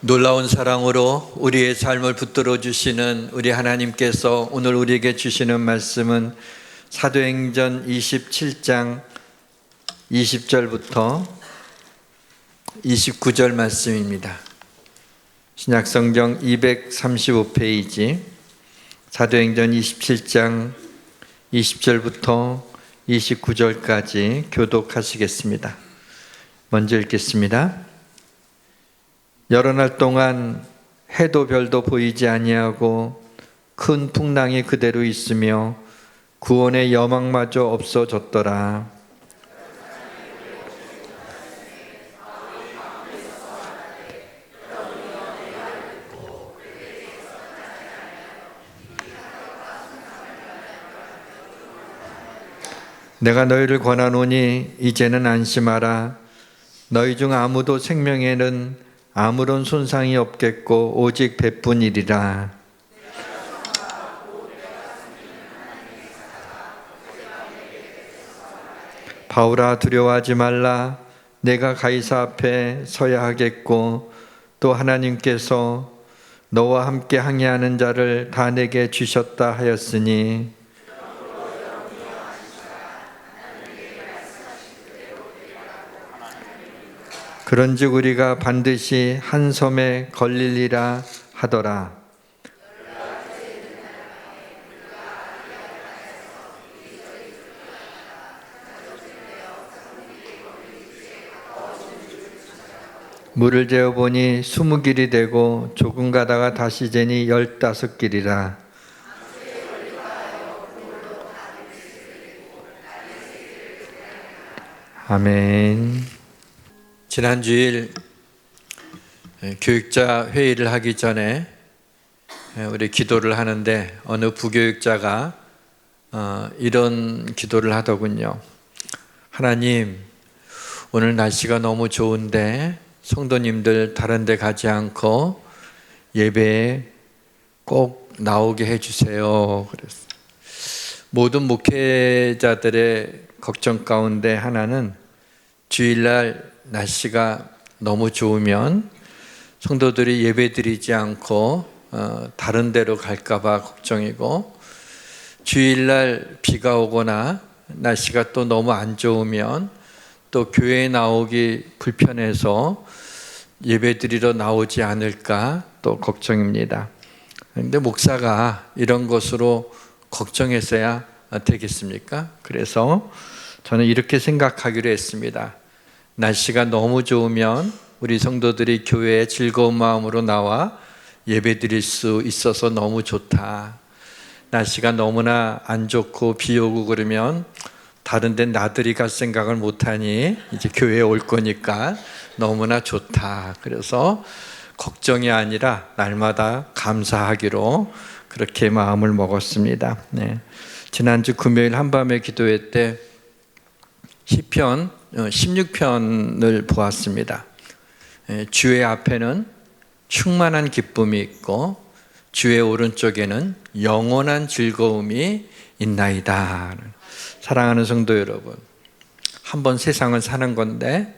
놀라운 사랑으로 우리의 삶을 붙들어 주시는 우리 하나님께서 오늘 우리에게 주시는 말씀은 사도행전 27장 20절부터 29절 말씀입니다. 신약성경 235페이지 사도행전 27장 20절부터 29절까지 교독하시겠습니다. 먼저 읽겠습니다. 여러 날 동안 해도 별도 보이지 아니하고 큰 풍랑이 그대로 있으며 구원의 여망마저 없어졌더라. 내가 너희를 권하노니 이제는 안심하라. 너희 중 아무도 생명에는 아무런 손상이 없겠고 오직 배뿐이리라. 바울아, 두려워하지 말라. 내가 가이사 앞에 서야 하겠고 또 하나님께서 너와 함께 항해하는 자를 다 내게 주셨다 하였으니 그런즉 우리가 반드시 한 섬에 걸리리라 하더라. 물을 재어보니 20길이 되고 조금 가다가 다시 재니 15길이라. 아멘. 지난 주일 교육자 회의를 하기 전에 우리 기도를 하는데 어느 부교육자가 이런 기도를 하더군요. 하나님, 오늘 날씨가 너무 좋은데 성도님들 다른 데 가지 않고 예배에 꼭 나오게 해주세요. 그랬어요. 모든 목회자들의 걱정 가운데 하나는 주일날 날씨가 너무 좋으면 성도들이 예배드리지 않고 다른 데로 갈까봐 걱정이고, 주일날 비가 오거나 날씨가 또 너무 안 좋으면 또 교회에 나오기 불편해서 예배드리러 나오지 않을까 또 걱정입니다. 그런데 목사가 이런 것으로 걱정했어야 되겠습니까? 그래서 저는 이렇게 생각하기로 했습니다. 날씨가 너무 좋으면 우리 성도들이 교회에 즐거운 마음으로 나와 예배 드릴 수 있어서 너무 좋다. 날씨가 너무나 안 좋고 비 오고 그러면 다른 데 나들이 갈 생각을 못하니 이제 교회에 올 거니까 너무나 좋다. 그래서 걱정이 아니라 날마다 감사하기로 그렇게 마음을 먹었습니다. 네. 지난주 금요일 한밤의 기도회 때 시편 16편을 보았습니다. 주의 앞에는 충만한 기쁨이 있고 주의 오른쪽에는 영원한 즐거움이 있나이다. 사랑하는 성도 여러분, 한번 세상을 사는 건데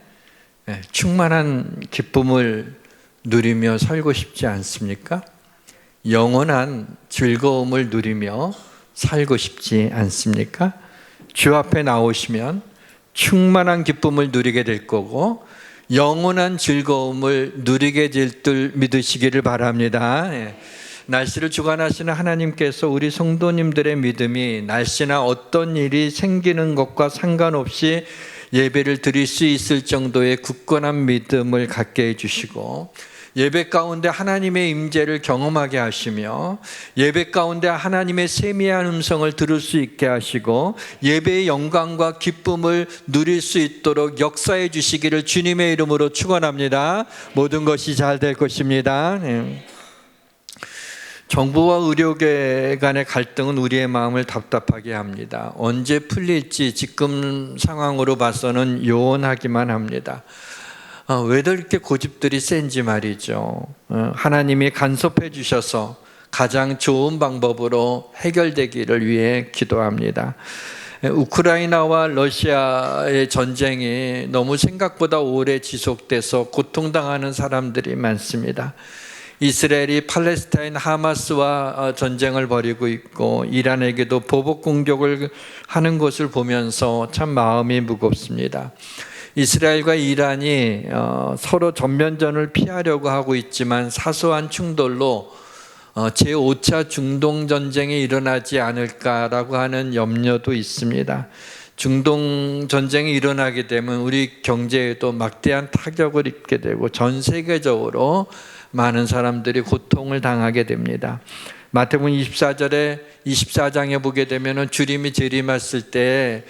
충만한 기쁨을 누리며 살고 싶지 않습니까? 영원한 즐거움을 누리며 살고 싶지 않습니까? 주 앞에 나오시면 충만한 기쁨을 누리게 될 거고 영원한 즐거움을 누리게 될 줄 믿으시기를 바랍니다. 날씨를 주관하시는 하나님께서 우리 성도님들의 믿음이 날씨나 어떤 일이 생기는 것과 상관없이 예배를 드릴 수 있을 정도의 굳건한 믿음을 갖게 해주시고, 예배 가운데 하나님의 임재를 경험하게 하시며 예배 가운데 하나님의 세미한 음성을 들을 수 있게 하시고 예배의 영광과 기쁨을 누릴 수 있도록 역사해 주시기를 주님의 이름으로 축원합니다. 모든 것이 잘 될 것입니다. 정부와 의료계 간의 갈등은 우리의 마음을 답답하게 합니다. 언제 풀릴지 지금 상황으로 봐서는 요원하기만 합니다. 왜들 이렇게 고집들이 센지 말이죠. 하나님이 간섭해 주셔서 가장 좋은 방법으로 해결되기를 위해 기도합니다. 우크라이나와 러시아의 전쟁이 너무 생각보다 오래 지속돼서 고통당하는 사람들이 많습니다. 이스라엘이 팔레스타인 하마스와 전쟁을 벌이고 있고 이란에게도 보복 공격을 하는 것을 보면서 참 마음이 무겁습니다. 이스라엘과 이란이 서로 전면전을 피하려고 하고 있지만 사소한 충돌로 제5차 중동 전쟁이 일어나지 않을까라고 하는 염려도 있습니다. 중동 전쟁이 일어나게 되면 우리 경제에도 막대한 타격을 입게 되고 전 세계적으로 많은 사람들이 고통을 당하게 됩니다. 마태복음 24장에 보게 되면 주님이 재림했을 때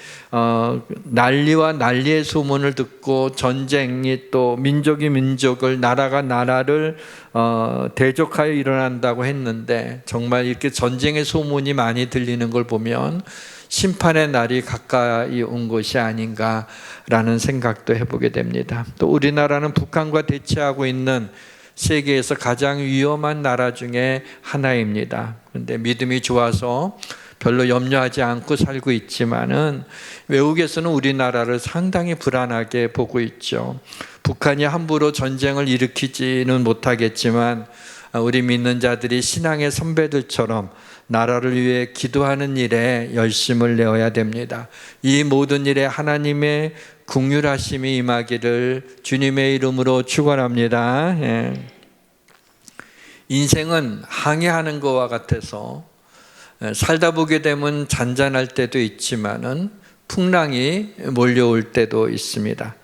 난리와 난리의 소문을 듣고 전쟁이 또 민족이 민족을 나라가 나라를 대적하여 일어난다고 했는데 정말 이렇게 전쟁의 소문이 많이 들리는 걸 보면 심판의 날이 가까이 온 것이 아닌가라는 생각도 해보게 됩니다. 또 우리나라는 북한과 대치하고 있는 세계에서 가장 위험한 나라 중에 하나입니다. 그런데 믿음이 좋아서 별로 염려하지 않고 살고 있지만은 외국에서는 우리나라를 상당히 불안하게 보고 있죠. 북한이 함부로 전쟁을 일으키지는 못하겠지만 우리 믿는 자들이 신앙의 선배들처럼 나라를 위해 기도하는 일에 열심을 내어야 됩니다. 이 모든 일에 하나님의 긍휼하심이 임하기를 주님의 이름으로 축원합니다. 인생은 항해하는 것과 같아서 살다 보게 되면 잔잔할 때도 있지만은 풍랑이 몰려올 때도 있습니다.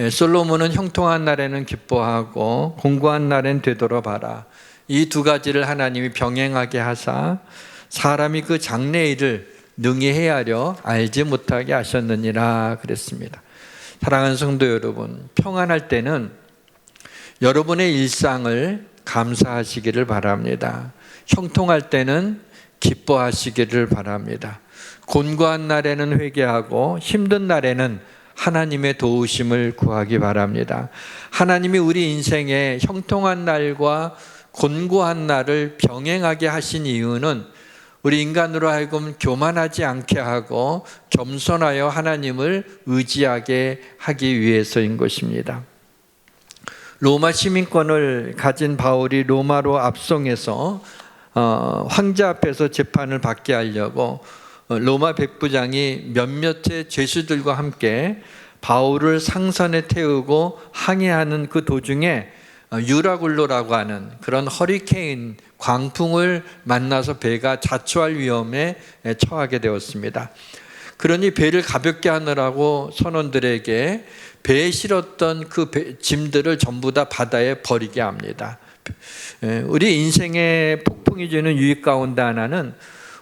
솔로몬은 형통한 날에는 기뻐하고 공고한 날엔 되돌아봐라. 이 두 가지를 하나님이 병행하게 하사 사람이 그 장래일을 능히 헤아려 알지 못하게 하셨느니라 그랬습니다. 사랑하는 성도 여러분, 평안할 때는 여러분의 일상을 감사하시기를 바랍니다. 형통할 때는 기뻐하시기를 바랍니다. 곤고한 날에는 회개하고 힘든 날에는 하나님의 도우심을 구하기 바랍니다. 하나님이 우리 인생에 형통한 날과 곤고한 날을 병행하게 하신 이유는 우리 인간으로 하여금 교만하지 않게 하고 겸손하여 하나님을 의지하게 하기 위해서인 것입니다. 로마 시민권을 가진 바울이 로마로 압송해서 황제 앞에서 재판을 받게 하려고 로마 백부장이 몇몇의 죄수들과 함께 바울을 상선에 태우고 항해하는 그 도중에 유라굴로라고 하는 그런 허리케인 광풍을 만나서 배가 자초할 위험에 처하게 되었습니다. 그러니 배를 가볍게 하느라고 선원들에게 배에 실었던 그 짐들을 전부 다 바다에 버리게 합니다. 우리 인생의 폭풍이 주는 유익 가운데 하나는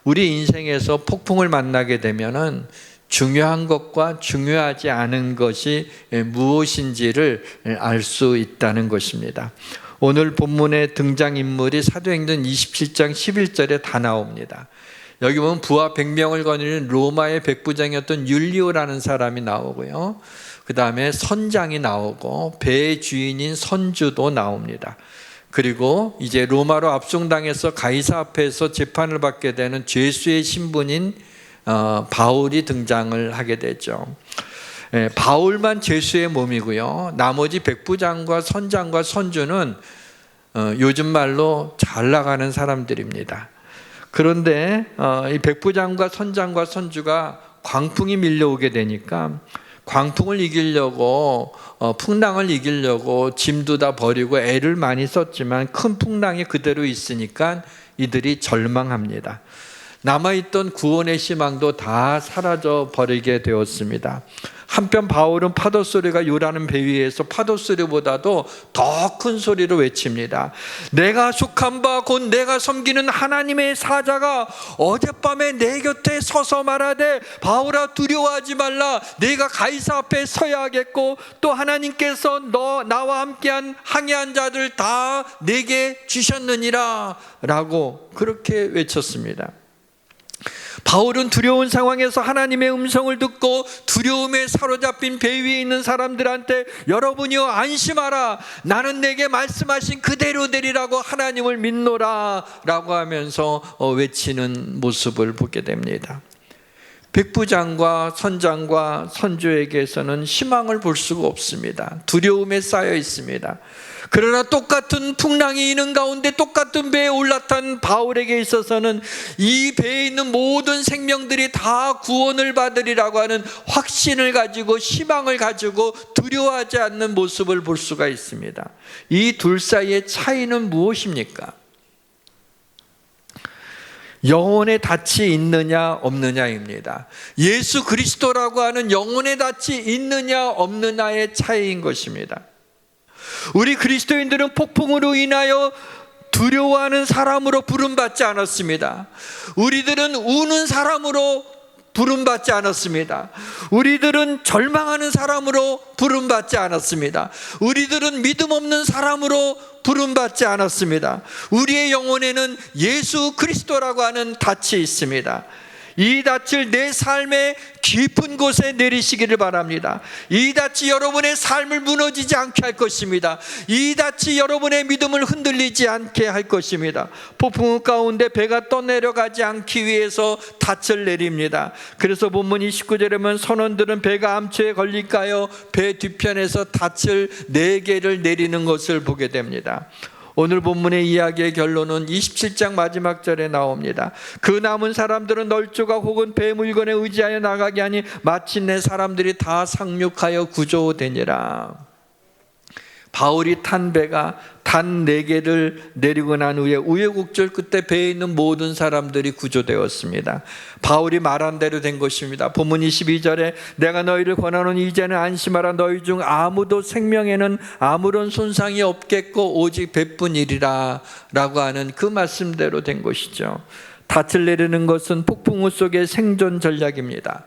우리 인생에서 폭풍을 만나게 되면은 중요한 것과 중요하지 않은 것이 무엇인지를 알 수 있다는 것입니다. 오늘 본문의 등장인물이 사도행전 27장 11절에 다 나옵니다. 여기 보면 부하 100명을 거느리는 로마의 백부장이었던 율리오라는 사람이 나오고요. 그 다음에 선장이 나오고 배의 주인인 선주도 나옵니다. 그리고 이제 로마로 압송당해서 가이사 앞에서 재판을 받게 되는 죄수의 신분인 바울이 등장을 하게 되죠. 바울만 죄수의 몸이고요. 나머지 백부장과 선장과 선주는 요즘 말로 잘 나가는 사람들입니다. 그런데 이 백부장과 선장과 선주가 광풍이 밀려오게 되니까 광풍을 이기려고 풍랑을 이기려고 짐도 다 버리고 애를 많이 썼지만 큰 풍랑이 그대로 있으니까 이들이 절망합니다. 남아있던 구원의 희망도 다 사라져 버리게 되었습니다. 한편 바울은 파도 소리가 요라는 배 위에서 파도 소리보다도 더 큰 소리로 외칩니다. 내가 속한 바 곧 내가 섬기는 하나님의 사자가 어젯밤에 내 곁에 서서 말하되 바울아 두려워하지 말라. 내가 가이사 앞에 서야 하겠고 또 하나님께서 나와 함께한 항해한 자들 다 내게 주셨느니라 라고 그렇게 외쳤습니다. 바울은 두려운 상황에서 하나님의 음성을 듣고 두려움에 사로잡힌 배 위에 있는 사람들한테 여러분이여 안심하라. 나는 내게 말씀하신 그대로 되리라고 하나님을 믿노라 라고 하면서 외치는 모습을 보게 됩니다. 백부장과 선장과 선조에게서는 희망을 볼 수가 없습니다. 두려움에 쌓여 있습니다. 그러나 똑같은 풍랑이 있는 가운데 똑같은 배에 올라탄 바울에게 있어서는 이 배에 있는 모든 생명들이 다 구원을 받으리라고 하는 확신을 가지고 희망을 가지고 두려워하지 않는 모습을 볼 수가 있습니다. 이 둘 사이의 차이는 무엇입니까? 영혼의 닻이 있느냐 없느냐입니다. 예수 그리스도라고 하는 영혼의 닻이 있느냐 없느냐의 차이인 것입니다. 우리 그리스도인들은 폭풍으로 인하여 두려워하는 사람으로 부름받지 않았습니다. 우리들은 우는 사람으로 부름받지 않았습니다. 우리들은 절망하는 사람으로 부름받지 않았습니다. 우리들은 믿음 없는 사람으로 부름받지 않았습니다. 우리의 영혼에는 예수 그리스도라고 하는 닻이 있습니다. 이 닻을 내 삶의 깊은 곳에 내리시기를 바랍니다. 이 닻이 여러분의 삶을 무너지지 않게 할 것입니다. 이 닻이 여러분의 믿음을 흔들리지 않게 할 것입니다. 폭풍 가운데 배가 떠내려가지 않기 위해서 닻을 내립니다. 그래서 본문 29절에 보면 선원들은 배가 암초에 걸릴까요? 배 뒤편에서 닻을 4개를 내리는 것을 보게 됩니다. 오늘 본문의 이야기의 결론은 27장 마지막 절에 나옵니다. 그 남은 사람들은 널조각 혹은 배 물건에 의지하여 나가게 하니 마침내 사람들이 다 상륙하여 구조되니라. 바울이 탄 배가 단 4개를 내리고 난 후에 우여곡절 끝에 배에 있는 모든 사람들이 구조되었습니다. 바울이 말한 대로 된 것입니다. 본문 22절에 내가 너희를 권하노니 이제는 안심하라. 너희 중 아무도 생명에는 아무런 손상이 없겠고 오직 배뿐이리라 라고 하는 그 말씀대로 된 것이죠. 닻을 내리는 것은 폭풍우 속의 생존 전략입니다.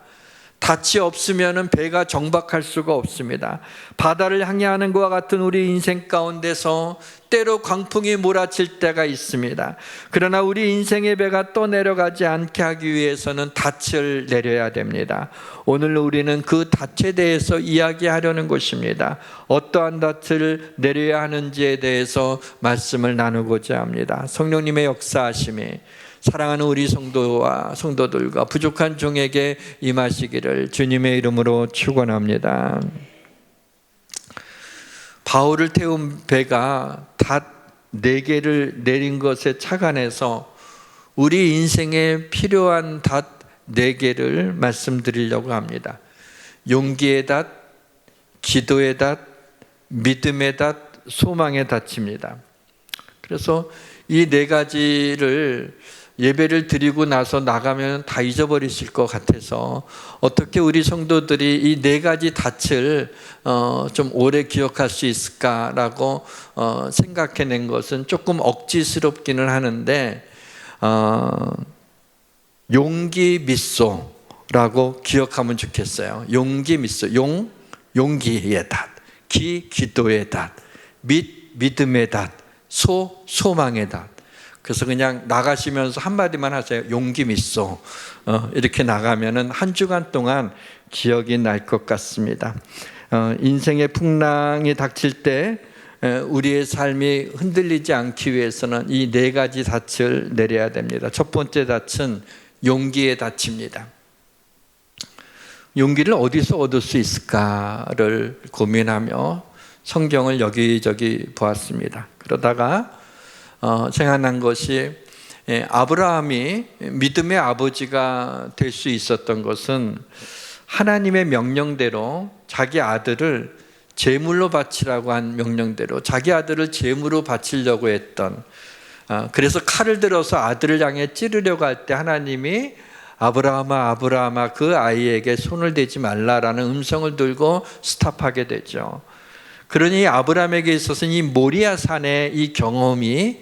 닻이 없으면 배가 정박할 수가 없습니다. 바다를 항해하는 것과 같은 우리 인생 가운데서 때로 광풍이 몰아칠 때가 있습니다. 그러나 우리 인생의 배가 떠내려가지 않게 하기 위해서는 닻을 내려야 됩니다. 오늘 우리는 그 닻에 대해서 이야기하려는 것입니다. 어떠한 닻을 내려야 하는지에 대해서 말씀을 나누고자 합니다. 성령님의 역사하심이 사랑하는 우리 성도와 성도들과 부족한 종에게 임하시기를 주님의 이름으로 축원합니다. 바울을 태운 배가 닷 4개를 내린 것에 착안해서 우리 인생에 필요한 닷 4개를 말씀드리려고 합니다. 용기의 닷, 기도의 닷, 믿음의 닷, 소망의 닷입니다. 그래서 이 4가지를 예배를 드리고 나서 나가면 다 잊어버리실 것 같아서 어떻게 우리 성도들이 이 4가지 닻을 좀 오래 기억할 수 있을까라고 생각해낸 것은 조금 억지스럽기는 하는데 용기 믿소라고 기억하면 좋겠어요. 용기 믿소. 용기의 닷, 기도의 닷, 믿음의 닷, 소망의 닷. 그래서 그냥 나가시면서 한마디만 하세요. 용기 믿소. 이렇게 나가면은 한 주간 동안 기억이 날 것 같습니다. 인생의 풍랑이 닥칠 때 우리의 삶이 흔들리지 않기 위해서는 이 4가지 닻을 내려야 됩니다. 첫 번째 닻은 용기의 닻입니다. 용기를 어디서 얻을 수 있을까를 고민하며 성경을 여기저기 보았습니다. 그러다가 생각난 것이 아브라함이 믿음의 아버지가 될 수 있었던 것은 하나님의 명령대로 자기 아들을 제물로 바치라고 한 명령대로 자기 아들을 제물로 바치려고 했던, 그래서 칼을 들어서 아들을 향해 찌르려고 할 때 하나님이 아브라함아 그 아이에게 손을 대지 말라라는 음성을 들고 스탑하게 되죠. 그러니 아브라함에게 있어서는 이 모리아 산의 이 경험이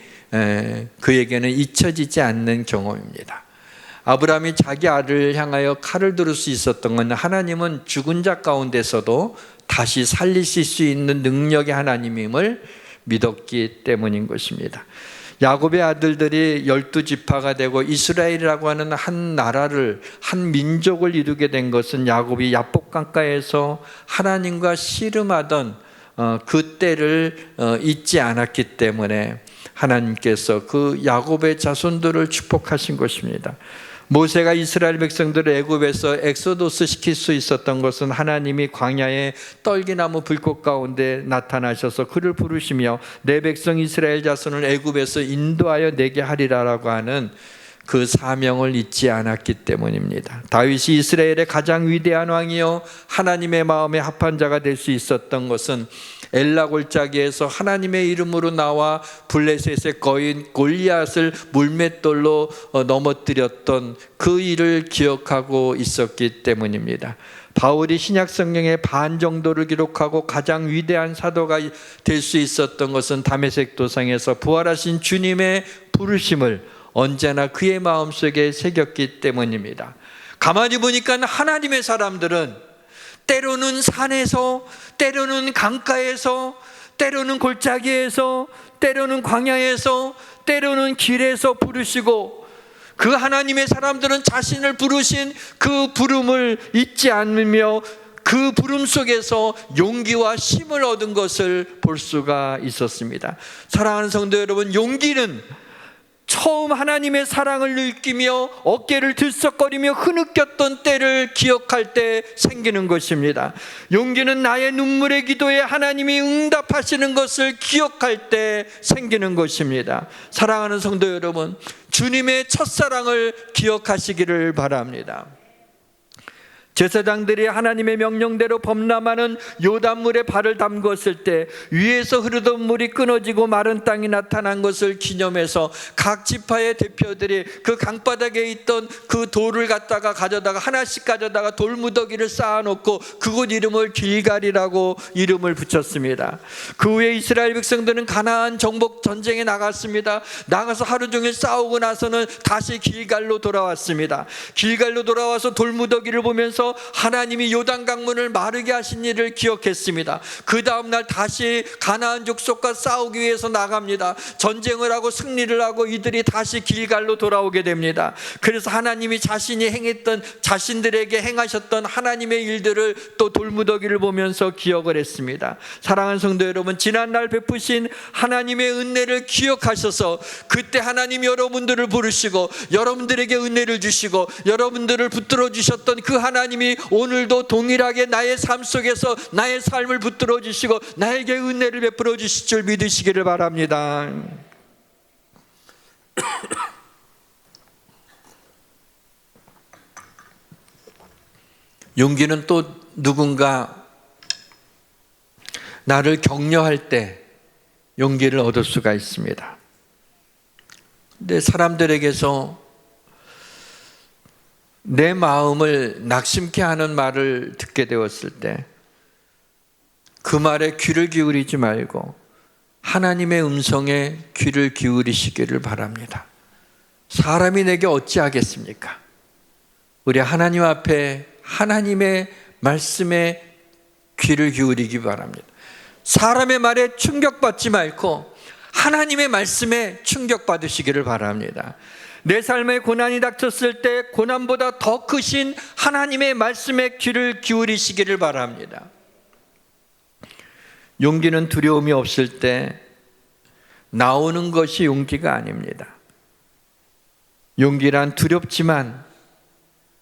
그에게는 잊혀지지 않는 경험입니다. 아브라함이 자기 아들을 향하여 칼을 들을 수 있었던 건 하나님은 죽은 자 가운데서도 다시 살리실 수 있는 능력의 하나님임을 믿었기 때문인 것입니다. 야곱의 아들들이 12지파가 되고 이스라엘이라고 하는 한 나라를, 한 민족을 이루게 된 것은 야곱이 야복 강가에서 하나님과 씨름하던 그 때를 잊지 않았기 때문에 하나님께서 그 야곱의 자손들을 축복하신 것입니다. 모세가 이스라엘 백성들을 애굽에서 엑소도스 시킬 수 있었던 것은 하나님이 광야에 떨기나무 불꽃 가운데 나타나셔서 그를 부르시며 내 백성 이스라엘 자손을 애굽에서 인도하여 내게 하리라라고 하는 그 사명을 잊지 않았기 때문입니다. 다윗이 이스라엘의 가장 위대한 왕이요 하나님의 마음에 합한 자가 될 수 있었던 것은 엘라 골짜기에서 하나님의 이름으로 나와 블레셋의 거인 골리앗을 물맷돌로 넘어뜨렸던 그 일을 기억하고 있었기 때문입니다. 바울이 신약 성경의 반 정도를 기록하고 가장 위대한 사도가 될 수 있었던 것은 다메섹 도상에서 부활하신 주님의 부르심을 언제나 그의 마음속에 새겼기 때문입니다. 가만히 보니까 하나님의 사람들은 때로는 산에서, 때로는 강가에서, 때로는 골짜기에서, 때로는 광야에서, 때로는 길에서 부르시고, 그 하나님의 사람들은 자신을 부르신 그 부름을 잊지 않으며 그 부름 속에서 용기와 힘을 얻은 것을 볼 수가 있었습니다. 사랑하는 성도 여러분, 용기는 처음 하나님의 사랑을 느끼며 어깨를 들썩거리며 흐느꼈던 때를 기억할 때 생기는 것입니다. 용기는 나의 눈물의 기도에 하나님이 응답하시는 것을 기억할 때 생기는 것입니다. 사랑하는 성도 여러분, 주님의 첫사랑을 기억하시기를 바랍니다. 제사장들이 하나님의 명령대로 범람하는 요단물에 발을 담궜을 때 위에서 흐르던 물이 끊어지고 마른 땅이 나타난 것을 기념해서 각 지파의 대표들이 그 강바닥에 있던 그 돌을 가져다가 하나씩 가져다가 돌무더기를 쌓아놓고 그곳 이름을 길갈이라고 이름을 붙였습니다. 그 후에 이스라엘 백성들은 가나안 정복 전쟁에 나갔습니다. 나가서 하루 종일 싸우고 나서는 다시 길갈로 돌아왔습니다. 길갈로 돌아와서 돌무더기를 보면서 하나님이 요단 강문을 마르게 하신 일을 기억했습니다. 그 다음날 다시 가나안 족속과 싸우기 위해서 나갑니다. 전쟁을 하고 승리를 하고 이들이 다시 길갈로 돌아오게 됩니다. 그래서 하나님이 자신이 행했던, 자신들에게 행하셨던 하나님의 일들을 또 돌무더기를 보면서 기억을 했습니다. 사랑하는 성도 여러분, 지난날 베푸신 하나님의 은혜를 기억하셔서 그때 하나님 여러분들을 부르시고 여러분들에게 은혜를 주시고 여러분들을 붙들어 주셨던 그 하나님이 오늘도 동일하게 나의 삶 속에서 나의 삶을 붙들어 주시고 나에게 은혜를 베풀어 주실 줄 믿으시기를 바랍니다. 용기는 또 누군가 나를 격려할 때 용기를 얻을 수가 있습니다. 근데 사람들에게서 내 마음을 낙심케 하는 말을 듣게 되었을 때 그 말에 귀를 기울이지 말고 하나님의 음성에 귀를 기울이시기를 바랍니다. 사람이 내게 어찌하겠습니까? 우리 하나님 앞에 하나님의 말씀에 귀를 기울이기 바랍니다. 사람의 말에 충격받지 말고 하나님의 말씀에 충격받으시기를 바랍니다. 내 삶에 고난이 닥쳤을 때 고난보다 더 크신 하나님의 말씀에 귀를 기울이시기를 바랍니다. 용기는 두려움이 없을 때 나오는 것이 용기가 아닙니다. 용기란 두렵지만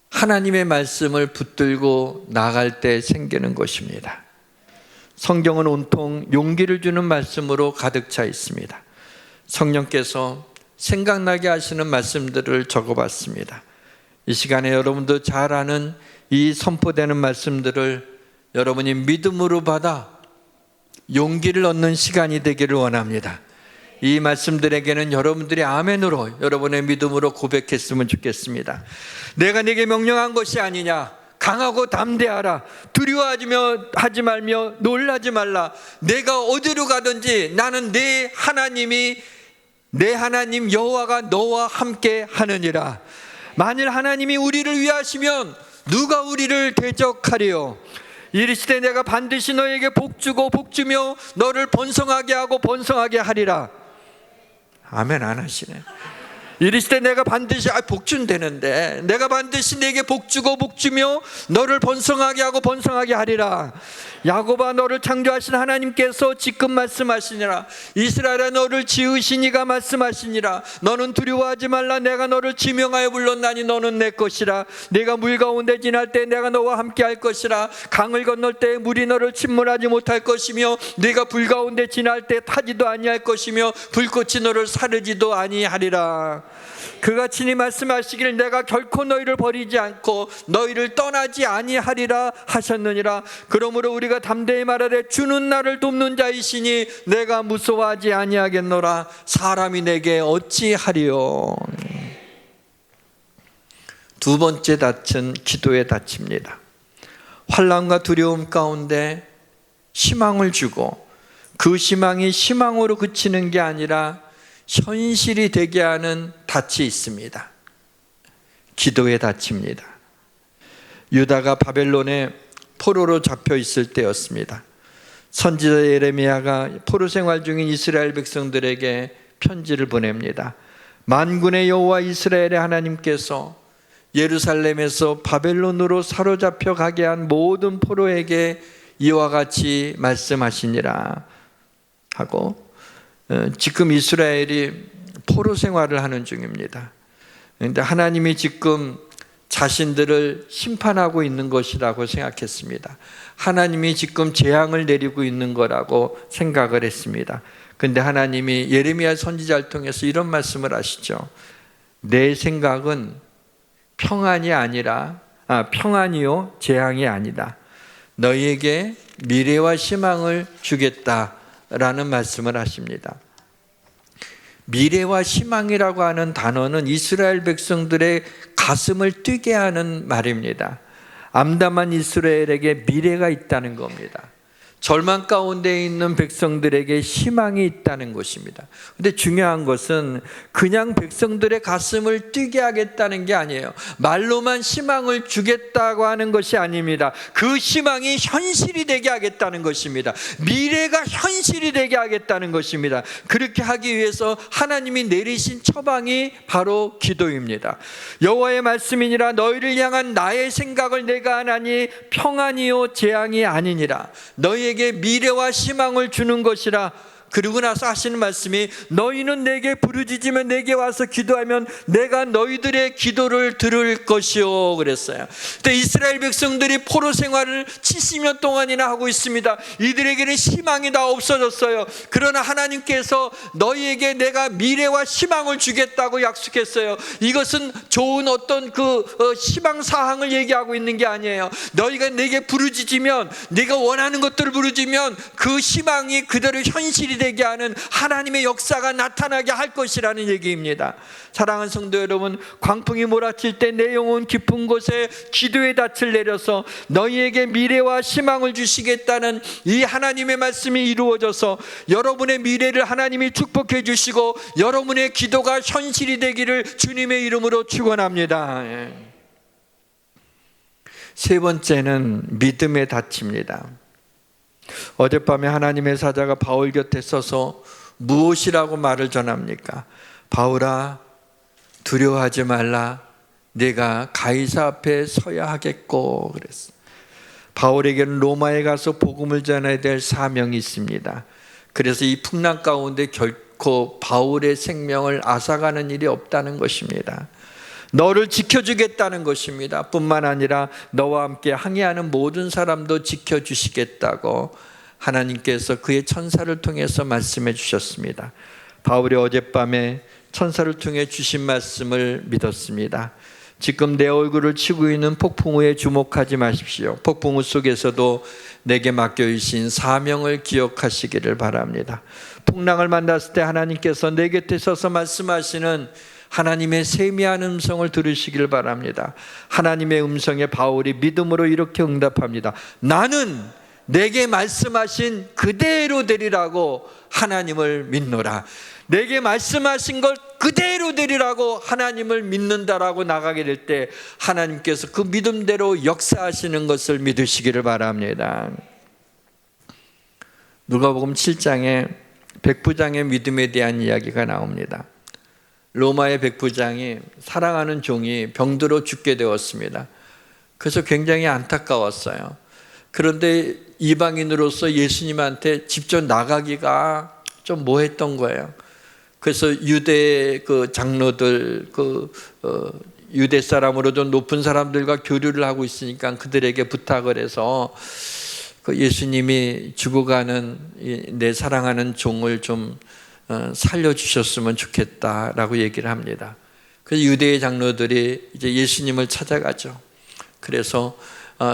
하나님의 말씀을 붙들고 나갈 때 생기는 것입니다. 성경은 온통 용기를 주는 말씀으로 가득 차 있습니다. 성령께서 생각나게 하시는 말씀들을 적어봤습니다. 이 시간에 여러분도 잘 아는 이 선포되는 말씀들을 여러분이 믿음으로 받아 용기를 얻는 시간이 되기를 원합니다. 이 말씀들에게는 여러분들이 아멘으로, 여러분의 믿음으로 고백했으면 좋겠습니다. 내가 네게 명령한 것이 아니냐, 강하고 담대하라, 두려워하지 말며 놀라지 말라. 내가 어디로 가든지 나는 내 하나님 여호와가 너와 함께 하느니라. 만일 하나님이 우리를 위하시면 누가 우리를 대적하리요? 이르시되 내가 반드시 너에게 복주고 복주며 너를 번성하게 하고 번성하게 하리라. 아멘 안 하시네. 이르시되 내가 반드시, 복주는 되는데, 내가 반드시 내게 복주고 복주며 너를 번성하게 하고 번성하게 하리라. 야곱아 너를 창조하신 하나님께서 지금 말씀하시니라. 이스라엘아 너를 지으신 이가 말씀하시니라. 너는 두려워하지 말라. 내가 너를 지명하여 불렀나니 너는 내 것이라. 내가 물 가운데 지날 때 내가 너와 함께 할 것이라. 강을 건널 때 물이 너를 침몰하지 못할 것이며 네가 불 가운데 지날 때 타지도 아니할 것이며 불꽃이 너를 사르지도 아니하리라. 그가 친히 말씀하시기를 내가 결코 너희를 버리지 않고 너희를 떠나지 아니하리라 하셨느니라. 그러므로 우리가 담대히 말하되 주는 나를 돕는 자이시니 내가 무서워하지 아니하겠노라. 사람이 내게 어찌하리요. 두 번째 닻은 기도의 닻입니다. 환난과 두려움 가운데 희망을 주고 그 희망이 희망으로 그치는 게 아니라 현실이 되게 하는 닻이 있습니다. 기도의 닻입니다. 유다가 바벨론에 포로로 잡혀 있을 때였습니다. 선지자 예레미야가 포로 생활 중인 이스라엘 백성들에게 편지를 보냅니다. 만군의 여호와 이스라엘의 하나님께서 예루살렘에서 바벨론으로 사로잡혀 가게 한 모든 포로에게 이와 같이 말씀하시니라 하고, 지금 이스라엘이 포로 생활을 하는 중입니다. 그런데 하나님이 지금 자신들을 심판하고 있는 것이라고 생각했습니다. 하나님이 지금 재앙을 내리고 있는 거라고 생각을 했습니다. 그런데 하나님이 예레미야 선지자를 통해서 이런 말씀을 하시죠. 내 생각은 평안이요 재앙이 아니다. 너희에게 미래와 희망을 주겠다라는 말씀을 하십니다. 미래와 희망이라고 하는 단어는 이스라엘 백성들의 가슴을 뛰게 하는 말입니다. 암담한 이스라엘에게 미래가 있다는 겁니다. 절망 가운데 있는 백성들에게 희망이 있다는 것입니다. 그런데 중요한 것은 그냥 백성들의 가슴을 뛰게 하겠다는 게 아니에요. 말로만 희망을 주겠다고 하는 것이 아닙니다. 그 희망이 현실이 되게 하겠다는 것입니다. 미래가 현실이 되게 하겠다는 것입니다. 그렇게 하기 위해서 하나님이 내리신 처방이 바로 기도입니다. 여호와의 말씀이니라. 너희를 향한 나의 생각을 내가 하나니 평안이요 재앙이 아니니라. 너희에게 미래와 희망을 주는 것이라. 그리고 나서 하시는 말씀이 너희는 내게 부르짖으면 내게 와서 기도하면 내가 너희들의 기도를 들을 것이요 그랬어요. 근데 이스라엘 백성들이 포로 생활을 70년 동안이나 하고 있습니다. 이들에게는 희망이 다 없어졌어요. 그러나 하나님께서 너희에게 내가 미래와 희망을 주겠다고 약속했어요. 이것은 좋은 어떤 희망 사항을 얘기하고 있는 게 아니에요. 너희가 내게 부르짖으면, 네가 원하는 것들을 부르짖으면 그 희망이 그대로 현실이 되게 하는 하나님의 역사가 나타나게 할 것이라는 얘기입니다. 사랑하는 성도 여러분, 광풍이 몰아칠 때 내 영혼 깊은 곳에 기도의 닻을 내려서 너희에게 미래와 희망을 주시겠다는 이 하나님의 말씀이 이루어져서 여러분의 미래를 하나님이 축복해 주시고 여러분의 기도가 현실이 되기를 주님의 이름으로 축원합니다. 세 번째는 믿음의 닻입니다. 어젯밤에 하나님의 사자가 바울 곁에 서서 무엇이라고 말을 전합니까? 바울아, 두려워하지 말라. 네가 가이사 앞에 서야 하겠고 그랬어. 바울에게는 로마에 가서 복음을 전해야 될 사명이 있습니다. 그래서 이 풍랑 가운데 결코 바울의 생명을 앗아가는 일이 없다는 것입니다. 너를 지켜주겠다는 것입니다. 뿐만 아니라 너와 함께 항해하는 모든 사람도 지켜주시겠다고 하나님께서 그의 천사를 통해서 말씀해 주셨습니다. 바울이 어젯밤에 천사를 통해 주신 말씀을 믿었습니다. 지금 내 얼굴을 치고 있는 폭풍우에 주목하지 마십시오. 폭풍우 속에서도 내게 맡겨주신 사명을 기억하시기를 바랍니다. 풍랑을 만났을 때 하나님께서 내 곁에 서서 말씀하시는 하나님의 세미한 음성을 들으시길 바랍니다. 하나님의 음성에 바울이 믿음으로 이렇게 응답합니다. 나는 내게 말씀하신 그대로 되리라고 하나님을 믿노라. 내게 말씀하신 걸 그대로 되리라고 하나님을 믿는다라고 나가게 될 때 하나님께서 그 믿음대로 역사하시는 것을 믿으시기를 바랍니다. 누가복음 7장에 백부장의 믿음에 대한 이야기가 나옵니다. 로마의 백부장이 사랑하는 종이 병들어 죽게 되었습니다. 그래서 굉장히 안타까웠어요. 그런데 이방인으로서 예수님한테 직접 나가기가 좀 뭐했던 거예요. 그래서 유대 그 장로들, 유대 사람으로 좀 높은 사람들과 교류를 하고 있으니까 그들에게 부탁을 해서 그 예수님이 죽어가는 내 사랑하는 종을 좀 살려주셨으면 좋겠다라고 얘기를 합니다. 그래서 유대의 장로들이 이제 예수님을 찾아가죠. 그래서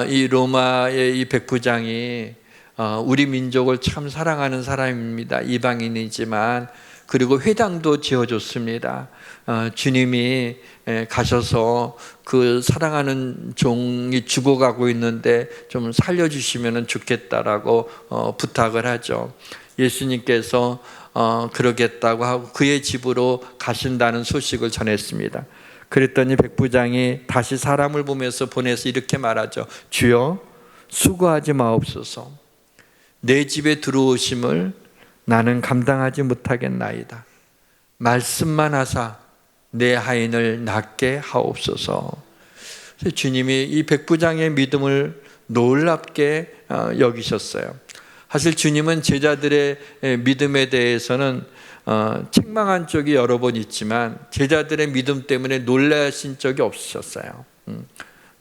이 로마의 이 백부장이 우리 민족을 참 사랑하는 사람입니다. 이방인이지만. 그리고 회당도 지어줬습니다. 주님이 가셔서 그 사랑하는 종이 죽어가고 있는데 좀 살려주시면 좋겠다라고 부탁을 하죠. 예수님께서 그러겠다고 하고 그의 집으로 가신다는 소식을 전했습니다. 그랬더니 백부장이 다시 사람을 보면서 보내서 이렇게 말하죠. 주여, 수고하지 마옵소서. 내 집에 들어오심을 나는 감당하지 못하겠나이다. 말씀만 하사 내 하인을 낫게 하옵소서. 주님이 이 백부장의 믿음을 놀랍게 여기셨어요. 사실 주님은 제자들의 믿음에 대해서는 책망한 적이 여러 번 있지만 제자들의 믿음 때문에 놀라신 적이 없으셨어요.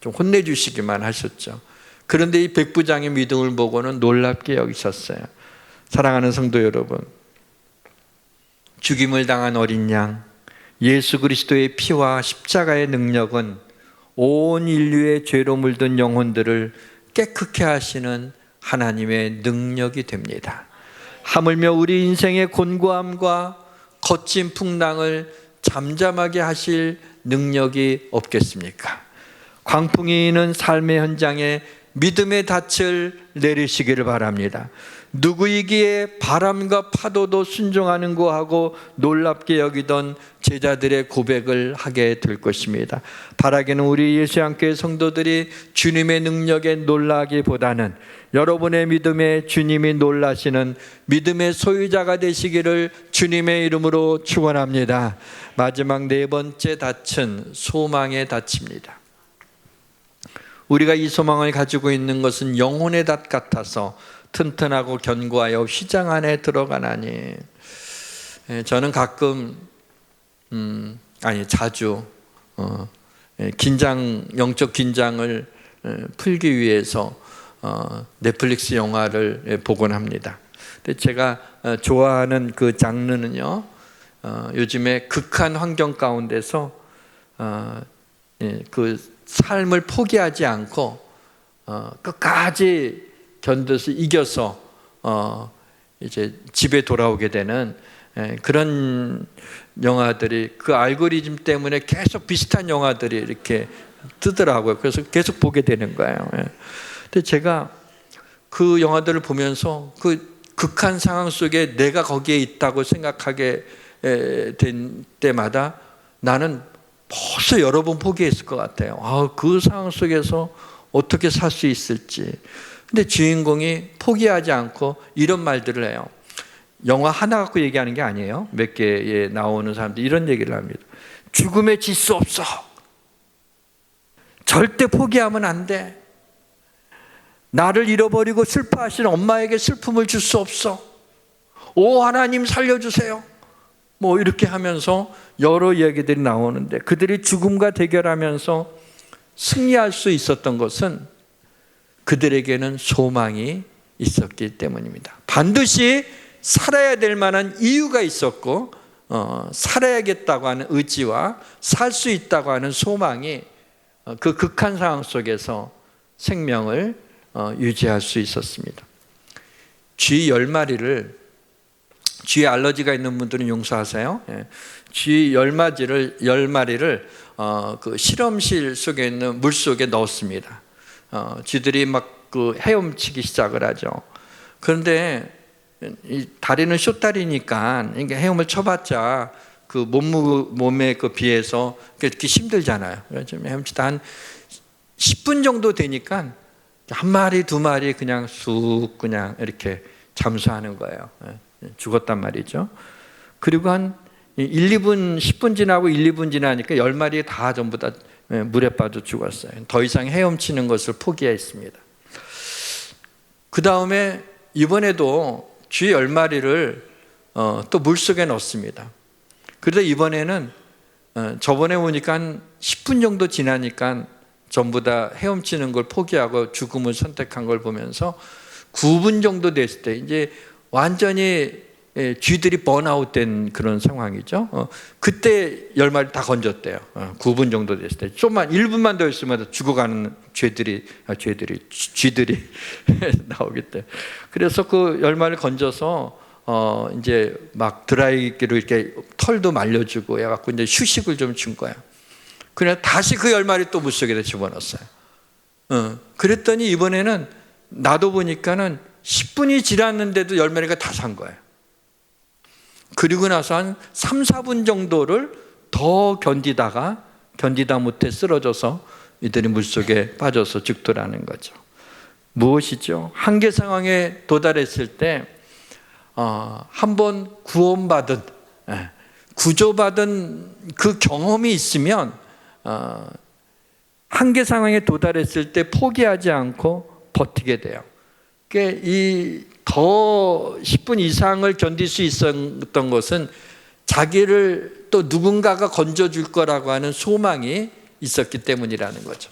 좀 혼내주시기만 하셨죠. 그런데 이 백부장의 믿음을 보고는 놀랍게 여기셨어요. 사랑하는 성도 여러분, 죽임을 당한 어린 양 예수 그리스도의 피와 십자가의 능력은 온 인류의 죄로 물든 영혼들을 깨끗게 하시는 하나님의 능력이 됩니다. 하물며 우리 인생의 곤고함과 거친 풍랑을 잠잠하게 하실 능력이 없겠습니까? 광풍이 있는 삶의 현장에 믿음의 닻을 내리시기를 바랍니다. 누구이기에 바람과 파도도 순종하는 거하고 놀랍게 여기던 제자들의 고백을 하게 될 것입니다. 바라기는 우리 예수양교회 성도들이 주님의 능력에 놀라기보다는 여러분의 믿음에 주님이 놀라시는 믿음의 소유자가 되시기를 주님의 이름으로 축원합니다. 마지막 네 번째 닻은 소망의 닻입니다. 우리가 이 소망을 가지고 있는 것은 영혼의 닷 같아서 튼튼하고 견고하여 휘장 안에 들어가나니. 저는 가끔 자주 영적 긴장을 풀기 위해서 넷플릭스 영화를 보곤 합니다. 근데 제가 좋아하는 그 장르는요, 요즘에 극한 환경 가운데서 그 삶을 포기하지 않고 끝까지 견뎌서 이겨서 이제 집에 돌아오게 되는 그런 영화들이, 그 알고리즘 때문에 계속 비슷한 영화들이 이렇게 뜨더라고요. 그래서 계속 보게 되는 거예요. 근데 제가 그 영화들을 보면서 그 극한 상황 속에 내가 거기에 있다고 생각하게 된 때마다 나는 벌써 여러 번 포기했을 것 같아요. 그 상황 속에서 어떻게 살 수 있을지. 근데 주인공이 포기하지 않고 이런 말들을 해요. 영화 하나 갖고 얘기하는 게 아니에요. 몇 개에 나오는 사람들이 이런 얘기를 합니다. 죽음에 질 수 없어. 절대 포기하면 안 돼. 나를 잃어버리고 슬퍼하시는 엄마에게 슬픔을 줄 수 없어. 오 하나님 살려주세요. 뭐 이렇게 하면서 여러 이야기들이 나오는데, 그들이 죽음과 대결하면서 승리할 수 있었던 것은 그들에게는 소망이 있었기 때문입니다. 반드시 살아야 될 만한 이유가 있었고, 살아야겠다고 하는 의지와 살 수 있다고 하는 소망이 그 극한 상황 속에서 생명을 유지할 수 있었습니다. 쥐 10마리를, 쥐에 알러지가 있는 분들은 용서하세요. 쥐 10마리를 그 실험실 속에 있는 물 속에 넣었습니다. 쥐들이 막 그 헤엄치기 시작을 하죠. 그런데 이 다리는 쇼다리니까 헤엄을 쳐봤자 그 몸에 그 비해서 그렇게 힘들잖아요. 그래서 헤엄치다 한 10분 정도 되니까 한 마리 두 마리 그냥 쑥 그냥 이렇게 잠수하는 거예요. 죽었단 말이죠. 그리고 한 10분 지나고 1, 2분 지나니까 10마리 다 전부 다 물에 빠져 죽었어요. 더 이상 헤엄치는 것을 포기했습니다. 그 다음에 이번에도 쥐 10마리를 또 물속에 넣습니다. 그러다 이번에는 저번에 오니까 한 10분 정도 지나니까 전부 다 헤엄치는 걸 포기하고 죽음을 선택한 걸 보면서 9분 정도 됐을 때 이제 완전히 쥐들이 번아웃된 그런 상황이죠. 그때 10마리 다 건졌대요. 9분 정도 됐을 때. 좀만 1분만 더 있으면 죽어가는 쥐들이 나오겠대. 그래서 그 10마리를 건져서 이제 막 드라이기로 이렇게 털도 말려주고 해갖고 이제 휴식을 좀 준 거야. 그냥 다시 그 10마리 또 물속에다 집어넣었어요. 그랬더니 이번에는 나도 보니까는 10분이 지났는데도 10마리가 다 산 거예요. 그리고 나서 한 3, 4분 정도를 더 견디다 못해 쓰러져서 이들이 물속에 빠져서 죽더라는 거죠. 무엇이죠? 한계 상황에 도달했을 때 한번 구원받은, 구조받은 그 경험이 있으면 한계 상황에 도달했을 때 포기하지 않고 버티게 돼요. 이 더 10분 이상을 견딜 수 있었던 것은 자기를 또 누군가가 건져줄 거라고 하는 소망이 있었기 때문이라는 거죠.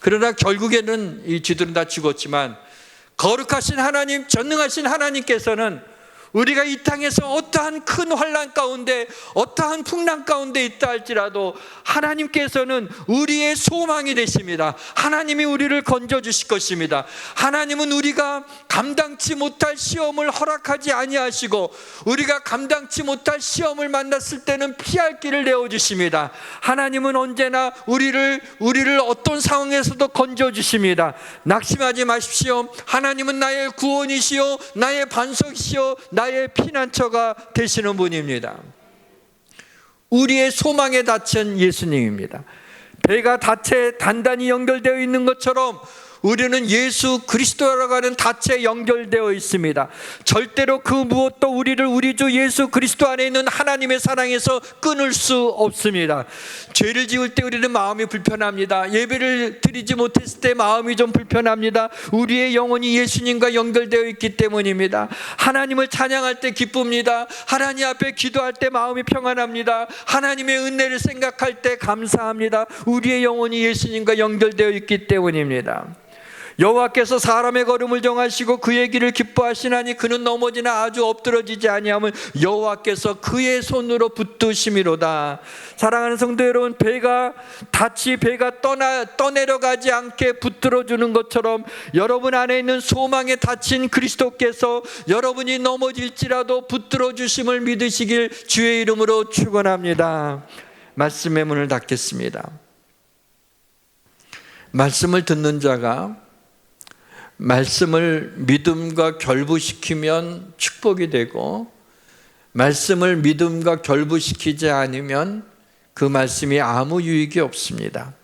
그러나 결국에는 이 쥐들은 다 죽었지만 거룩하신 하나님, 전능하신 하나님께서는 우리가 이 땅에서 어떠한 큰 환난 가운데, 어떠한 풍랑 가운데 있다 할지라도 하나님께서는 우리의 소망이 되십니다. 하나님이 우리를 건져주실 것입니다. 하나님은 우리가 감당치 못할 시험을 허락하지 아니하시고 우리가 감당치 못할 시험을 만났을 때는 피할 길을 내어주십니다. 하나님은 언제나 우리를 어떤 상황에서도 건져주십니다. 낙심하지 마십시오. 하나님은 나의 구원이시요 나의 반석이시요 나의 피난처가 되시는 분입니다. 우리의 소망에 닫힌 예수님입니다. 배가 닻에 단단히 연결되어 있는 것처럼 우리는 예수 그리스도라고 하는 닻에 연결되어 있습니다. 절대로 그 무엇도 우리를 우리 주 예수 그리스도 안에 있는 하나님의 사랑에서 끊을 수 없습니다. 죄를 지을 때 우리는 마음이 불편합니다. 예배를 드리지 못했을 때 마음이 좀 불편합니다. 우리의 영혼이 예수님과 연결되어 있기 때문입니다. 하나님을 찬양할 때 기쁩니다. 하나님 앞에 기도할 때 마음이 평안합니다. 하나님의 은혜를 생각할 때 감사합니다. 우리의 영혼이 예수님과 연결되어 있기 때문입니다. 여호와께서 사람의 걸음을 정하시고 그의 길을 기뻐하시나니 그는 넘어지나 아주 엎드러지지 아니하면 여호와께서 그의 손으로 붙드심이로다. 사랑하는 성도 여러분, 배가 떠내려가지 않게 붙들어주는 것처럼 여러분 안에 있는 소망에 닫힌 그리스도께서 여러분이 넘어질지라도 붙들어주심을 믿으시길 주의 이름으로 축원합니다. 말씀의 문을 닫겠습니다. 말씀을 듣는 자가 말씀을 믿음과 결부시키면 축복이 되고 말씀을 믿음과 결부시키지 않으면 그 말씀이 아무 유익이 없습니다.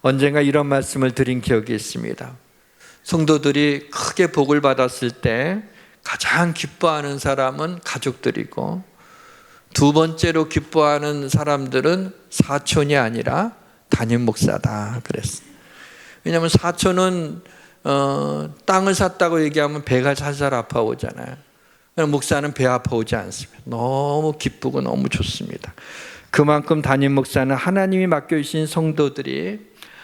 언젠가 이런 말씀을 드린 기억이 있습니다. 성도들이 크게 복을 받았을 때 가장 기뻐하는 사람은 가족들이고 두 번째로 기뻐하는 사람들은 사촌이 아니라 담임 목사다 그랬어요. 왜냐하면 사촌은 땅을 샀다고 얘기하면 배가 살살 아파오잖아요. 목사는 배 아파오지 않습니다. 너무 기쁘고 너무 좋습니다. 그만큼 담임 목사는 하나님이 맡겨주신 성도들이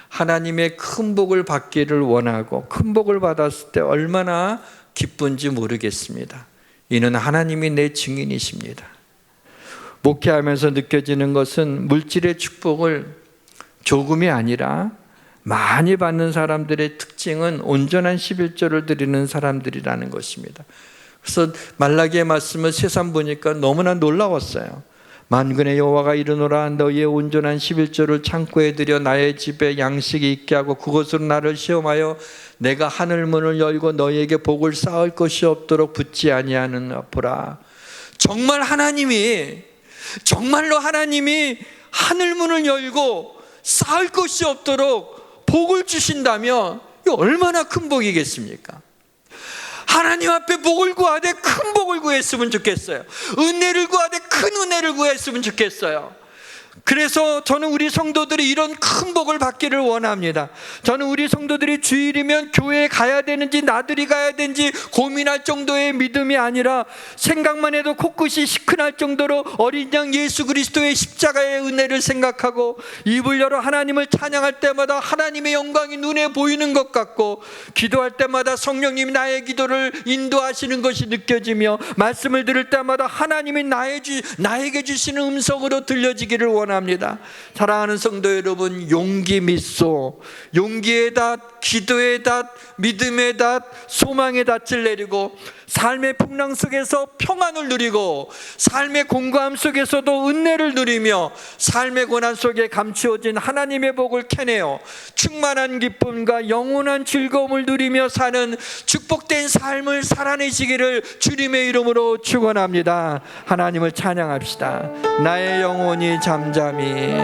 하나님의 큰 복을 받기를 원하고 큰 복을 받았을 때 얼마나 기쁜지 모르겠습니다. 이는 하나님이 내 증인이십니다. 목회하면서 느껴지는 것은 물질의 축복을 조금이 아니라 많이 받는 사람들의 특징은 온전한 11조를 드리는 사람들이라는 것입니다. 그래서 말라기의 말씀을 새삼 보니까 너무나 놀라웠어요. 만군의 여호와가 이르노라 너희의 온전한 11조를 창고에 들여 나의 집에 양식이 있게 하고 그것으로 나를 시험하여 내가 하늘문을 열고 너희에게 복을 쌓을 것이 없도록 붙지 아니하는 보라. 정말로 하나님이 하늘문을 열고 쌓을 것이 없도록 복을 주신다면 얼마나 큰 복이겠습니까? 하나님 앞에 복을 구하되 큰 복을 구했으면 좋겠어요. 은혜를 구하되 큰 은혜를 구했으면 좋겠어요. 그래서 저는 우리 성도들이 이런 큰 복을 받기를 원합니다. 저는 우리 성도들이 주일이면 교회에 가야 되는지 나들이 가야 되는지 고민할 정도의 믿음이 아니라 생각만 해도 코끝이 시큰할 정도로 어린 양 예수 그리스도의 십자가의 은혜를 생각하고 입을 열어 하나님을 찬양할 때마다 하나님의 영광이 눈에 보이는 것 같고, 기도할 때마다 성령님이 나의 기도를 인도하시는 것이 느껴지며, 말씀을 들을 때마다 하나님이 나에게 주시는 음성으로 들려지기를 원합니다. 사랑하는 성도 여러분, 용기 믿소. 용기의 닷, 기도의 닷, 믿음의 닷, 소망의 닷을 내리고 삶의 풍랑 속에서 평안을 누리고 삶의 공고함 속에서도 은혜를 누리며 삶의 고난 속에 감추어진 하나님의 복을 캐내어 충만한 기쁨과 영원한 즐거움을 누리며 사는 축복된 삶을 살아내시기를 주님의 이름으로 축원합니다. 하나님을 찬양합시다. 나의 영혼이 잠잠히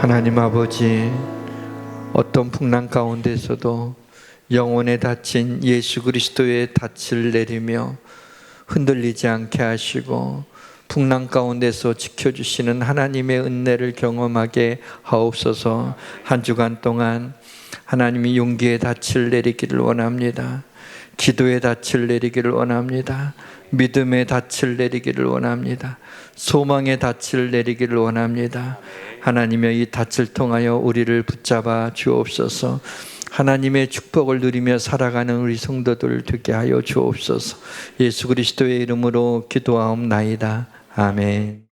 하나님 아버지, 어떤 풍랑 가운데서도 영혼에 닫힌 예수 그리스도의 닻을 내리며 흔들리지 않게 하시고 풍랑 가운데서 지켜주시는 하나님의 은혜를 경험하게 하옵소서. 한 주간 동안 하나님이 용기의 닻을 내리기를 원합니다. 기도의 닻을 내리기를 원합니다. 믿음의 닻을 내리기를 원합니다. 소망의 닻을 내리기를 원합니다. 하나님의 이 닻을 통하여 우리를 붙잡아 주옵소서. 하나님의 축복을 누리며 살아가는 우리 성도들 되게 하여 주옵소서. 예수 그리스도의 이름으로 기도하옵나이다. 아멘.